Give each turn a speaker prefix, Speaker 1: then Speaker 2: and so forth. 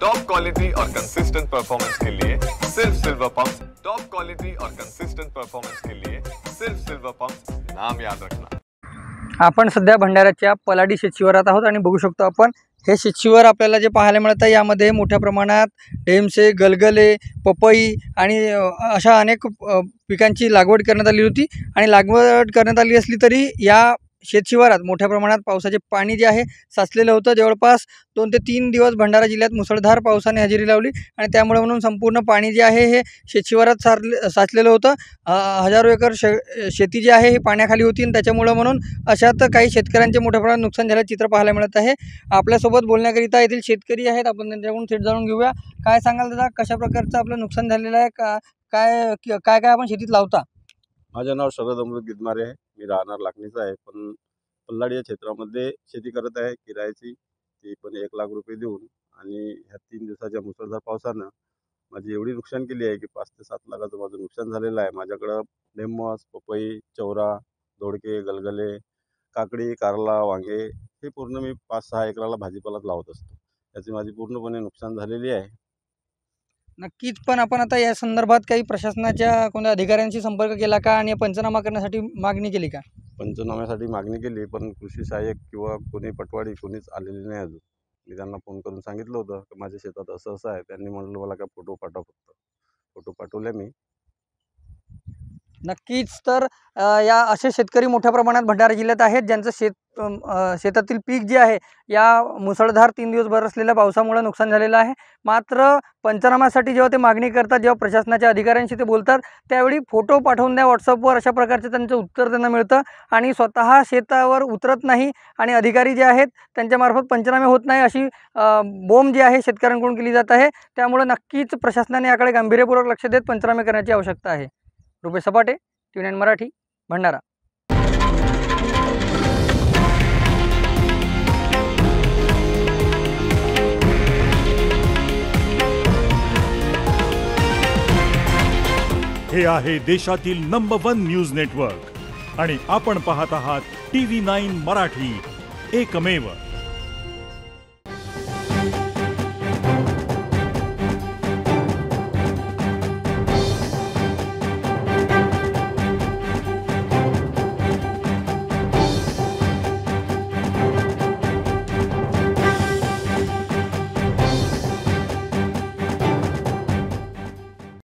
Speaker 1: Top quality और consistent performance के लिए सिर्फ सिल्वर पंप्स। टॉप क्वालिटी और कंसिस्टेंट परफॉर्मेंस के लिए सिर्फ सिल्वर पंप्स, नाम याद रखना।
Speaker 2: आपण सध्या भंडाऱ्याच्या पलाडी शेतशिवारात आहोत आणि बघू शकतो आपण हे शेतशिवार आपल्याला जे पाहायला मिळतं यामध्ये मोठ्या प्रमाणात ढेमसे, गलगले, पपई आणि अशा अनेक पिकांची लागवड करण्यात आली होती। आणि लागवड करण्यात आली असली तरी या शेतशिवारात मोठ्या प्रमाणात पावसाचे पाणी जे आहे साचलेलं होतं। जवळपास 2 ते 3 दिवस भंडारा जिल्ह्यात मुसळधार पावसाने हजेरी लावली आणि त्यामुळे म्हणून संपूर्ण पाणी जे आहे हे शेतशिवारात साचलेलं होतं। हजारो एकर शेती जी आहे ही पाण्याखाली होती आणि त्याच्यामुळे म्हणून अशात काही शेतकऱ्यांचे मोठ्या प्रमाणात नुकसान झाल्याचे चित्र पाहायला मिळत आहे। आपल्यासोबत बोलण्याकरिता येथील शेतकरी आहेत, आपण त्यांच्याकडून थेट जाणून घेऊया। काय सांगाल दादा, कशा प्रकारचं आपलं नुकसान झालेलं आहे? काय काय आपण शेतीत लावता?
Speaker 3: माझे नाव शरद अमृत गिदमारे आहे। मी राहणार लाखनीचा आहे, पण पल्लाडी या क्षेत्रामध्ये शेती करत आहे किरायाची, ती पण 1 लाख रुपये देऊन। आणि ह्या 3 दिवसाच्या मुसळधार पावसानं माझी एवढी नुकसान केली आहे की 5 ते 7 लाखाचं माझं नुकसान झालेलं आहे। माझ्याकडं ढेमस, पपई, चवरा, दोडके, गलगले, काकडी, कारला, वांगे हे पूर्ण मी 5-6 एकराला भाजीपालाच लावत असतो। त्याची माझी पूर्णपणे नुकसान झालेली आहे।
Speaker 2: नक्कीच, पण आपण आता या संदर्भात काही प्रशासनाच्या कोणत्या अधिकाऱ्यांशी संपर्क केला का आणि पंचनामा करण्यासाठी मागणी केली का?
Speaker 3: पंचनाम्यासाठी मागणी केली, पण कृषी सहाय्यक किंवा कोणी पटवाडी कोणीच आलेले नाही अजून। मी त्यांना फोन करून सांगितलं होतं की माझ्या शेतात असं असं आहे। त्यांनी म्हटलं मला काय फोटो पाठव, फक्त फोटो पाठवले मी।
Speaker 2: नक्कीच, तर या असे शेतकरी मोठ्या प्रमाणात भंडारा जिल्ह्यात आहेत ज्यांचं शेतातील पीक जे आहे या मुसळधार 3 दिवस बरसलेल्या पावसामुळे नुकसान झालेलं आहे। मात्र पंचनाम्यासाठी जेव्हा ते मागणी करतात, जेव्हा प्रशासनाच्या अधिकाऱ्यांशी ते बोलतात, त्यावेळी फोटो पाठवून द्या व्हॉट्सअपवर, अशा प्रकारचं त्यांचं उत्तर त्यांना मिळतं आणि स्वतः शेतावर उतरत नाही आणि अधिकारी जे आहेत त्यांच्यामार्फत पंचनामे होत नाही, अशी बोंब जी आहे शेतकऱ्यांकडून केली जात आहे। त्यामुळे नक्कीच प्रशासनाने याकडे गांभीर्यपूर्वक लक्ष देत पंचनामे करण्याची आवश्यकता आहे। रुपेश सपाटे, TV9 मराठी, भंडारा।
Speaker 4: हे आहे देशातील नंबर 1 न्यूज नेटवर्क आणि आपण पाहत आहात TV9 मराठी, एकमेव।